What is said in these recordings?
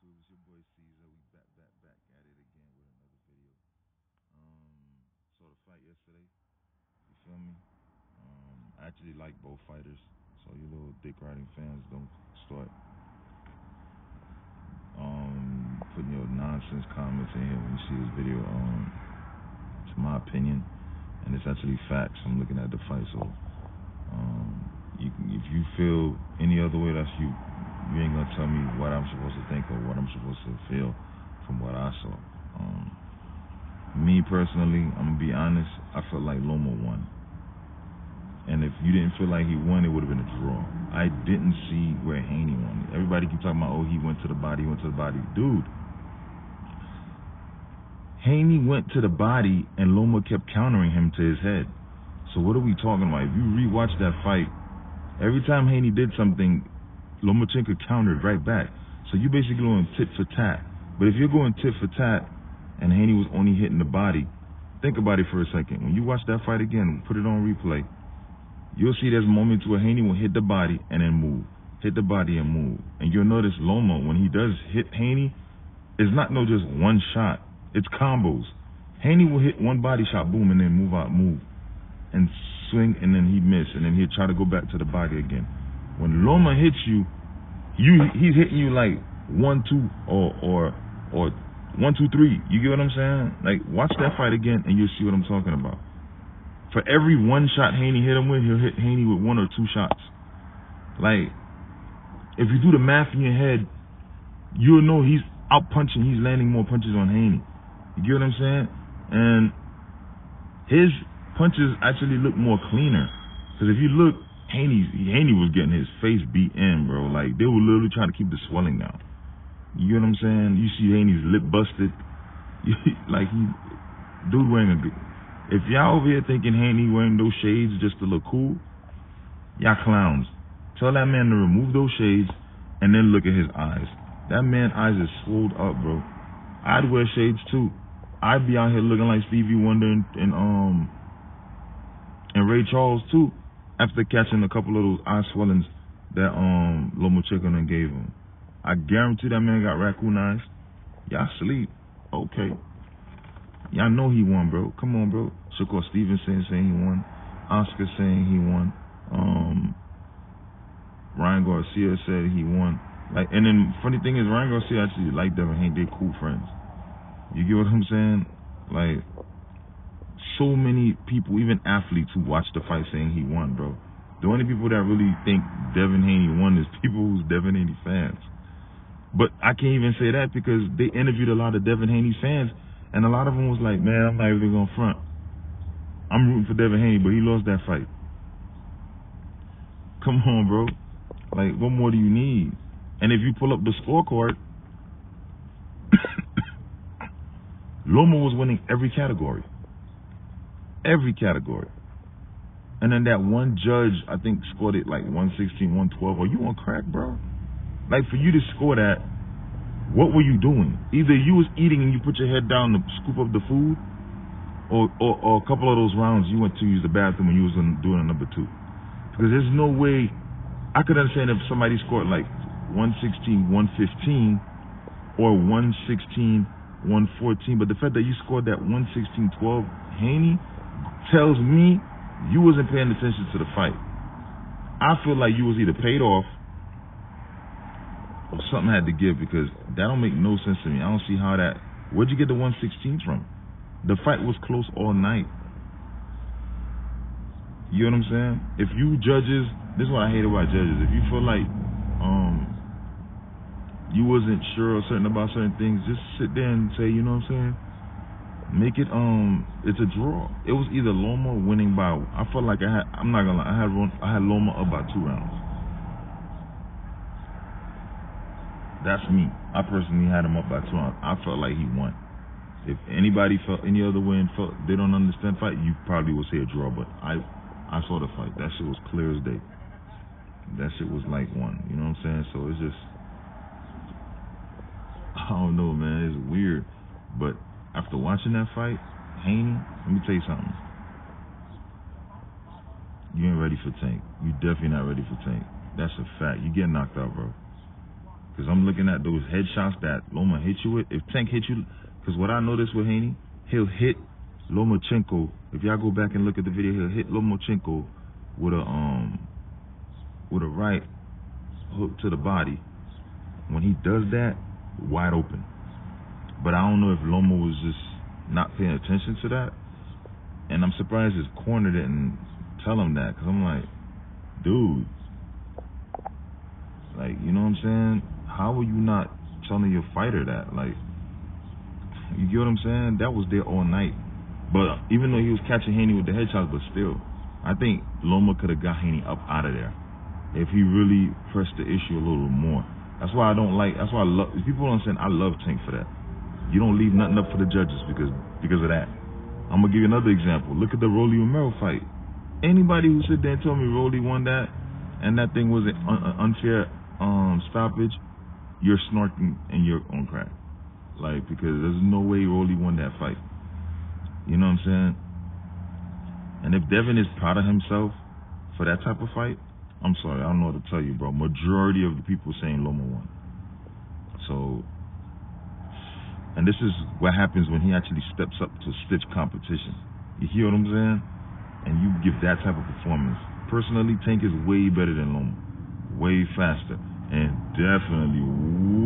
YouTube? It's your boy Caesar. We back at it again with another video. Saw the fight yesterday. You feel me? I actually like both fighters, so you little dick riding fans don't start putting your nonsense comments in here when you see this video. It's my opinion, and it's actually facts. I'm looking at the fight, so if you feel any other way, that's you. You ain't gonna tell me what I'm supposed to think or what I'm supposed to feel from what I saw. Me personally, I'm gonna be honest, I felt like Loma won. And if you didn't feel like he won, it would have been a draw. I didn't see where Haney won. Everybody keep talking about, oh, he went to the body, Dude, Haney went to the body and Loma kept countering him to his head. So what are we talking about? If you rewatch that fight, every time Haney did something, Lomachenko countered right back. So you basically going tit for tat. But if you're going tit for tat and Haney was only hitting the body, think about it for a second. When you watch that fight again, put it on replay, you'll see there's moments where Haney will hit the body and then move. Hit the body and move. And you'll notice Loma, when he does hit Haney, it's not no just one shot. It's combos. Haney will hit one body shot, boom, and then move out, and swing, and then he'd miss, and then he'd try to go back to the body again. When Loma hits you, he's hitting you like 1-2 or 1-2-3. You get what I'm saying? Like, watch that fight again, and you'll see what I'm talking about. For every one shot Haney hit him with, he'll hit Haney with 1 or 2 shots. Like, if you do the math in your head, you'll know he's out punching. He's landing more punches on Haney. You get what I'm saying? And his punches actually look more cleaner. Because if you look, Haney was getting his face beat in, bro. Like, they were literally trying to keep the swelling down. You get what I'm saying? You see Haney's lip busted. Like, dude wearing a good... If y'all over here thinking Haney wearing those shades just to look cool, y'all clowns. Tell that man to remove those shades and then look at his eyes. That man's eyes is swelled up, bro. I'd wear shades too. I'd be out here looking like Stevie Wonder and Ray Charles too, after catching a couple of those eye swellings that Lomachenko gave him. I guarantee that man got raccoon eyes. Y'all sleep. Okay. Y'all know he won, bro. Come on, bro. Shakur Stevenson saying he won. Oscar saying he won. Ryan Garcia said he won. Like, and then funny thing is, Ryan Garcia actually liked Devin Haney. They're cool friends. You get what I'm saying? Like, so many people, even athletes who watched the fight, saying he won, bro. The only people that really think Devin Haney won is people who's Devin Haney fans. But I can't even say that because they interviewed a lot of Devin Haney fans, and a lot of them was like, man, I'm not even going to front. I'm rooting for Devin Haney, but he lost that fight. Come on, bro. Like, what more do you need? And if you pull up the scorecard, Loma was winning every category. Every category. And then that one judge, I think, scored it like 116, 112. Are you on crack, bro? Like, for you to score that, what were you doing? Either you was eating and you put your head down to scoop up the food, or a couple of those rounds you went to use the bathroom when you was doing a number 2. Because there's no way, I could understand if somebody scored like 116, 115, or 116, 114, but the fact that you scored that 116-12, Haney, tells me you wasn't paying attention to the fight. I feel like you was either paid off or something had to give, because that don't make no sense to me. I don't see how that... Where'd you get the 116 from? The fight was close all night. You know what I'm saying? If you judges... This is what I hate about judges. If you feel like you wasn't sure or certain about certain things, just sit there and say, you know what I'm saying? Make it, it's a draw. It was either Loma winning by... I felt like I'm not gonna lie, I had Loma up by 2 rounds. That's me. I personally had him up by 2 rounds. I felt like he won. If anybody felt any other way and felt they don't understand fight, you probably would say a draw, but I saw the fight. That shit was clear as day. That shit was like one. You know what I'm saying? So it's just... I don't know, man. It's weird. But after watching that fight, Haney, let me tell you something. You ain't ready for Tank. You definitely not ready for Tank. That's a fact. You get knocked out, bro. Because I'm looking at those headshots that Loma hit you with. If Tank hit you, because what I noticed with Haney, he'll hit Lomachenko. If y'all go back and look at the video, he'll hit Lomachenko with a right hook to the body. When he does that, wide open. But I don't know if Loma was just not paying attention to that. And I'm surprised his corner didn't tell him that. Because I'm like, dude. Like, you know what I'm saying? How are you not telling your fighter that? Like, you get what I'm saying? That was there all night. But even though he was catching Haney with the headshots, but still, I think Loma could have got Haney up out of there if he really pressed the issue a little more. That's why I don't like, that's why I love, people don't understand, I love Tank for that. You don't leave nothing up for the judges because of that. I'm going to give you another example. Look at the Rolly Romero fight. Anybody who sit there and tell me Rolly won that and that thing was an unfair stoppage, you're snorting and you're on crack. Like, because there's no way Rolly won that fight. You know what I'm saying? And if Devin is proud of himself for that type of fight, I'm sorry, I don't know what to tell you, bro. Majority of the people saying Loma won. So, and this is what happens when he actually steps up to stiff competition. You hear what I'm saying? And you give that type of performance. Personally, Tank is way better than Loma. Way faster. And definitely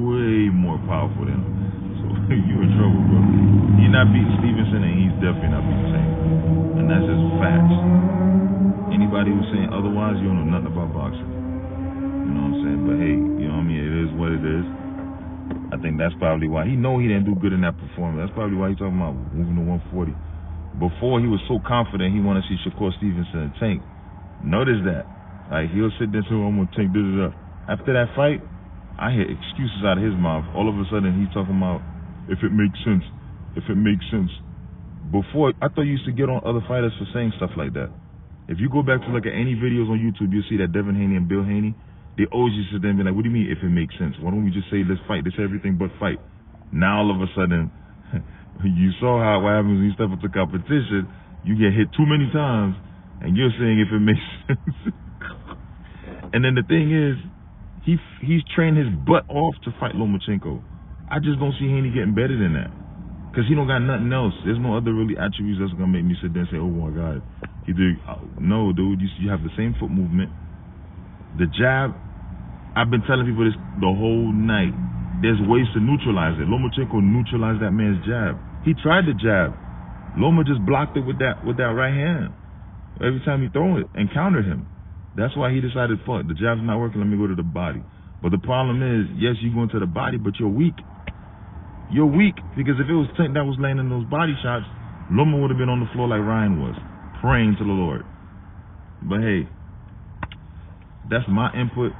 way more powerful than him. So, you're in trouble, bro. You're not beating Stevenson, and he's definitely not beating Tank. And that's just facts. Anybody who's saying otherwise, you don't know nothing about boxing. You know what I'm saying? But hey, you know what I mean? It is what it is. I think that's probably why. He know he didn't do good in that performance. That's probably why he's talking about moving to 140. Before, he was so confident he wanted to see Shakur Stevenson and Tank. Notice that. Like, he'll sit there and say, I'm going to take this up. After that fight, I hear excuses out of his mouth. All of a sudden, he's talking about, if it makes sense. If it makes sense. Before, I thought you used to get on other fighters for saying stuff like that. If you go back to look at any videos on YouTube, you'll see that Devin Haney and Bill Haney, they always used to then be like, what do you mean if it makes sense? Why don't we just say let's fight? This everything but fight. Now all of a sudden, you saw what happens when you step up to competition. You get hit too many times, and you're saying if it makes sense. And then the thing is, he's trained his butt off to fight Lomachenko. I just don't see Haney getting better than that. Because he don't got nothing else. There's no other really attributes that's going to make me sit there and say, oh my God, he did. No, dude, you have the same foot movement. The jab, I've been telling people this the whole night. There's ways to neutralize it. Lomachenko neutralized that man's jab. He tried the jab. Loma just blocked it with that right hand. Every time he throw it and countered him. That's why he decided, fuck, the jab's not working, let me go to the body. But the problem is, yes, you go into the body, but you're weak. You're weak, because if it was Tank that was landing those body shots, Loma would have been on the floor like Ryan was, praying to the Lord. But hey, that's my input.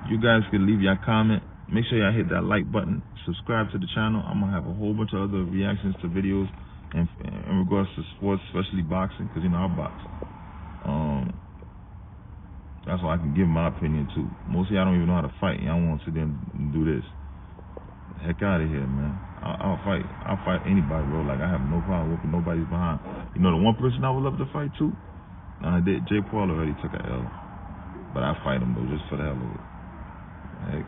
You guys can leave your comment. Make sure y'all hit that like button. Subscribe to the channel. I'm going to have a whole bunch of other reactions to videos in regards to sports, especially boxing, because, you know, I box. That's why I can give my opinion, too. Most of y'all don't even know how to fight. Y'all want to sit there and do this. Heck out of here, man. I'll fight anybody, bro. Like, I have no problem whooping nobody's behind. You know the one person I would love to fight too? Jay Paul already took a L. But I fight him though, just for the hell of it. Heck.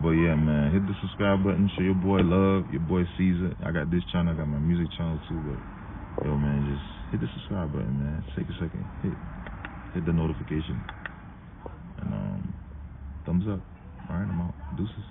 But yeah, man, hit the subscribe button, show your boy love, your boy Caesar. I got this channel, I got my music channel too, but yo man, just hit the subscribe button, man. Take a second. Hit the notification. And thumbs up. Alright, I'm out. Deuces.